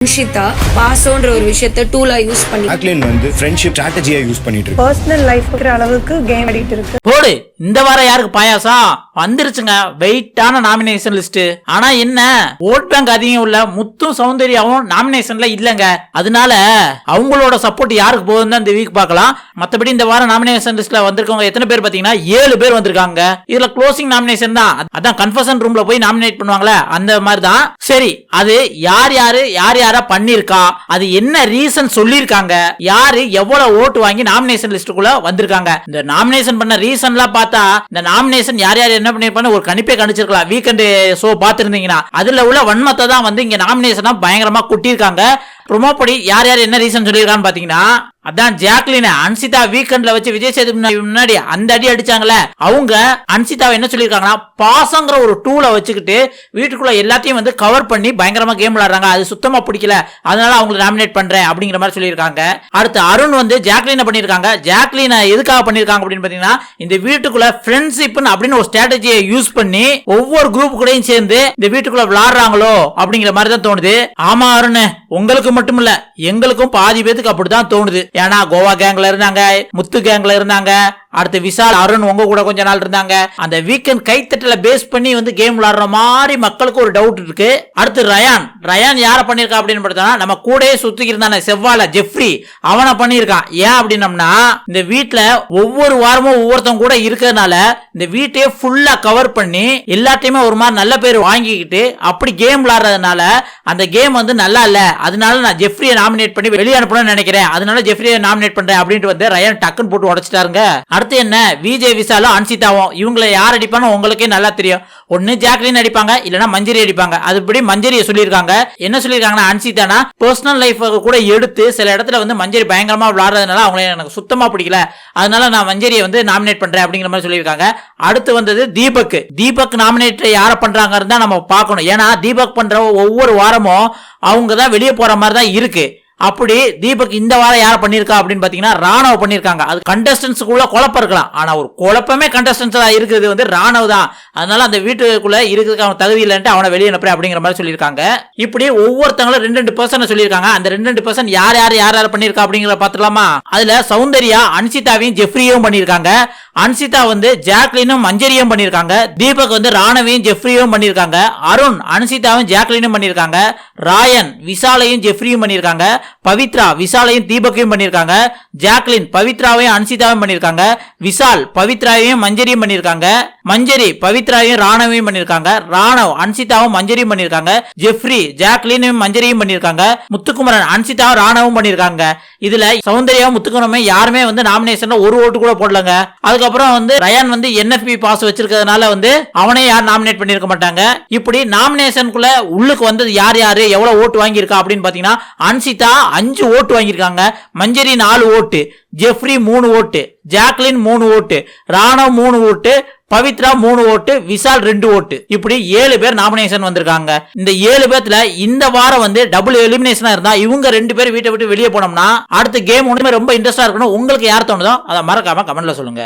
அன்ஷிதா பாசோன்ற ஒரு விஷயத்தை டூலா யூஸ் பண்ணி ஜாக்லின் வந்து ஃப்ரெண்ட்ஷிப் ஸ்ட்ராட்டஜியா யூஸ் பண்ணிட்டு இருக்கு. பர்சனல் லைஃப்க்கு அளவுக்கு கேம் ஆடிட்டு இருக்கு. போடு இந்த வாரம் யாருக்கு பாயாசம் வந்துருச்சுங்க. வெயிட்டான நாமினேஷன் லிஸ்ட். ஆனா என்ன ஓட் பேங்க் அதிகம் உள்ள முத்தும் சௌந்தர்யாவும் நாமினேஷன்ல இல்லங்க. அதனால அவங்களோட சப்போர்ட் யாருக்கு போகுதுன்னு இந்த வீக் பார்க்கலாம். மத்தபடி இந்த வாரம் நாமினேஷன் லிஸ்ட்ல வந்திருக்கவங்க எத்தனை பேர் பாத்தீங்கன்னா 7 பேர் வந்திருக்காங்க. இதுல க்ளோசிங் நாமினேஷன் தான். அதான் கன்ஃபஷன் ரூம்ல போய் நாமினேட் பண்ணுவாங்களே அந்த மாதிரி தான். சரி, அது யார் யாரா பண்ணிருக்கா, அது என்ன ரீசன் சொல்லிருக்காங்க, யாரு எவ்வளவு ஓட்டு வாங்கி நாமினேஷன் லிஸ்டுக்குள்ள வந்திருக்காங்க. இந்த நாமினேஷன் பண்ண ரீசன்லாம் பார்த்தா இந்த நாமினேஷன் யார் என்ன பண்ணிருப்பான்னு ஒரு கணிப்பே கணிச்சிருக்கலாம். வீக்கெண்ட் ஷோ பார்த்திருந்தீங்கன்னா அதுல உள்ள வன்மத்தை தான் வந்து இங்க நாமினேஷனா பயங்கரமா குட்டிருக்காங்க. ப்ரோமோ படி யார் என்ன ரீசன் சொல்லிருக்கான்னு பாத்தீங்கன்னா, அதான் ஜாக்லின் அன்சிதா வீக்கெண்ட்ல வச்சு விஜய் சேதுபதி முன்னாடி அந்த அடி அடிச்சாங்கல்ல, அவங்க அன்சிதாவை என்ன சொல்லிருக்காங்கன்னா, பாசங்கிற ஒரு டூல வச்சுக்கிட்டு வீட்டுக்குள்ள எல்லாத்தையும் வந்து கவர் பண்ணி பயங்கரமா கேம் விளையாடுறாங்க, அது சுத்தமா பிடிக்கல, அதனால அவங்களை நாமினேட் பண்றேன் அப்படிங்கிற மாதிரி சொல்லியிருக்காங்க. அடுத்து அருண் வந்து ஜாக்லினை பண்ணிருக்காங்க. ஜாக்லினை எதுக்காக பண்ணிருக்காங்க அப்படின்னு பாத்தீங்கன்னா, இந்த வீட்டுக்குள்ள ஃப்ரெண்ட்ஷிப் அப்படின்னு ஒரு ஸ்ட்ராட்டஜியை யூஸ் பண்ணி ஒவ்வொரு குரூப் கூடயும் சேர்ந்து இந்த வீட்டுக்குள்ள விளையாடுறாங்களோ அப்படிங்கிற மாதிரி தான் தோணுது. ஆமா அருண், உங்களுக்கு மட்டும் இல்ல எங்களுக்கும் பாதி பேத்துக்கு அப்படிதான் தோணுது. ஏன்னா கோவா கேங்ல இருந்தாங்க, முத்து கேங்ல இருந்தாங்க, அடுத்து விஷால் அருண் உங்க கூட கொஞ்ச நாள் இருந்தாங்க. அந்த வீக்கெண்ட் கைத்தட்டல பேஸ் பண்ணி வந்து கேம் விளையாடுற மாதிரி மக்களுக்கு ஒரு டவுட் இருக்கு. அடுத்து ரயான் யார பண்ணிருக்கா அப்படின்னு பார்த்தா, நம்ம கூடயே சுத்தி இருந்தானே செவ்வாழை ஜெஃப்ரி, அவனை பண்ணிருக்கான். ஏன் அப்படின்னம்னா, இந்த வீட்டுல ஒவ்வொரு வாரமும் ஒவ்வொருத்தவங்க கூட இருக்கிறதுனால இந்த வீட்டையே ஃபுல்லா கவர் பண்ணி எல்லாத்தையுமே ஒரு மாதிரி நல்ல பேர் வாங்கிக்கிட்டு அப்படி கேம் விளையாடுறதுனால அந்த கேம் வந்து நல்லா இல்ல, அதனால நான் ஜெஃப்ரியை நாமினேட் பண்ணி வெளியே அனுப்பணும்னு நினைக்கிறேன், அதனால ஜெஃப்ரியை நாமினேட் பண்றேன் அப்படின்ட்டு வந்து ரயான் டக்குன்னு போட்டு உடைச்சிட்டாருங்க. அடுத்து என்ன, விஜய் விஷாலும் அன்சிதாவும் இவங்களை யார் அடிப்பான்னு உங்களுக்கே நல்லா தெரியும். ஒன்னு ஜாக்லின் அடிப்பாங்க, இல்லனா மஞ்சரி அடிப்பாங்க. அதுபடி மஞ்சரியை சொல்லியிருக்காங்க. என்ன சொல்லியிருக்காங்கன்னா, அன்சிதானா பர்சனல் லைஃப் கூட எடுத்து சில இடத்துல வந்து மஞ்சரி பயங்கரமா விளையாடுறதுனால அவங்களை எனக்கு சுத்தமா பிடிக்கல, அதனால நான் மஞ்சரியை வந்து நாமினேட் பண்றேன் அப்படிங்கிற மாதிரி சொல்லியிருக்காங்க. அடுத்து வந்தது தீபக் நாமினேட் யார பண்றாங்க தான் நம்ம பார்க்கணும். ஏன்னா தீபக் பண்ற ஒவ்வொரு வாரமும் அவங்க தான் வெளியே போற மாதிரி தான் இருக்கு. அப்படி தீபக் இந்த வாரம் யார பண்ணிருக்கா அப்படின்னு பாத்தீங்கன்னா, ராணவ் பண்ணிருக்காங்க. அது கண்டஸ்டன்ஸ்க்குள்ள குழப்பம் இருக்கலாம், ஆனா ஒரு குழப்பமே கண்டஸ்டன்ஸ் இருக்கிறது வந்து ராணவ் தான். அதனால அந்த வீட்டுக்குள்ள இருக்கிறதுக்கு அவன் தகுதி இல்லைன்ட்டு அவனை வெளியே அனுப்புறேன் அப்படிங்கிற மாதிரி சொல்லியிருக்காங்க. இப்படி ஒவ்வொருத்தங்களும் 2% சொல்லியிருக்காங்க. அந்த 2% யார் பண்ணிருக்கா அப்படிங்கிற பாத்துலாமா. அதுல சௌந்தர்யா அன்சிதாவையும் ஜெஃப்ரியும் பண்ணிருக்காங்க. அன்சிதா வந்து ஜாக்லினும் மஞ்சரியும் பண்ணிருக்காங்க. தீபக் வந்து ராணவையும் ஜெஃப்ரியும் பண்ணிருக்காங்க. அருண் அன்சிதாவும் ஜாக்லினும் பண்ணிருக்காங்க. ராயன் விஷாலையும் ஜெஃப்ரியும் பண்ணிருக்காங்க. பவித்ரா விஷாலையும் தீபக்கையும் பண்ணிருக்காங்க. ஜாக்லின் பவித்ராவையும் அன்சிதாவையும் பண்ணிருக்காங்க. விஷால் பவித்ராவையும் மஞ்சரியும் பண்ணிருக்காங்க. மஞ்சரி பவித்ராவையும் ராணவையும் பண்ணிருக்காங்க. ராணவ் அன்சிதாவும் மஞ்சரியும் பண்ணிருக்காங்க. ஜெஃப்ரி ஜாக்லினும் மஞ்சரியும் பண்ணிருக்காங்க. முத்துக்குமரன் அன்சிதாவும் ராணவும் பண்ணிருக்காங்க. இதுல சௌந்தர்யாவும் முத்துக்குமரனும் யாருமே வந்து நாமினேஷன்ல ஒரு ஓட்டு கூட போடலங்க. அதுக்கப்புறம் வந்து ரயான் வந்து NFP பாஸ் வச்சிருக்கிறதுனால வந்து அவனே யார் நாமினேட் பண்ணிருக்க மாட்டாங்க. இப்படி நாமினேஷனுக்குள்ள உள்ளுக்கு வந்து யார் எவ்வளவு ஓட்டு வாங்கியிருக்கா அப்படின்னு பாத்தீங்கன்னா, அன்சிதா 5 ஓட்டு வாங்கியிருக்காங்க. மஞ்சரி 4 ஓட்டு, ஜெஃப்ரி 3 ஓட்டு, ஜாக்லின் 3 ஓட்டு, ராணவ் 3 ஓட்டு, பவித்ரா 3 ஓட்டு, விஷால் 2 ஓட்டு. இப்படி 7 பேர் நாமினேஷன் வந்திருக்காங்க. இந்த 7 பேர்ல இந்த வாரம் வந்து டபுள் எலிமினேஷனா இருந்தா இவங்க 2 பேர் வீட்டை விட்டு வெளியே போனோம்னா அடுத்த கேம் ஒண்ணுமே ரொம்ப இன்ட்ரெஸ்டா இருக்கணும். உங்களுக்கு யார் தோணுதோ அதை மறக்காம கமெண்ட்ல சொல்லுங்க.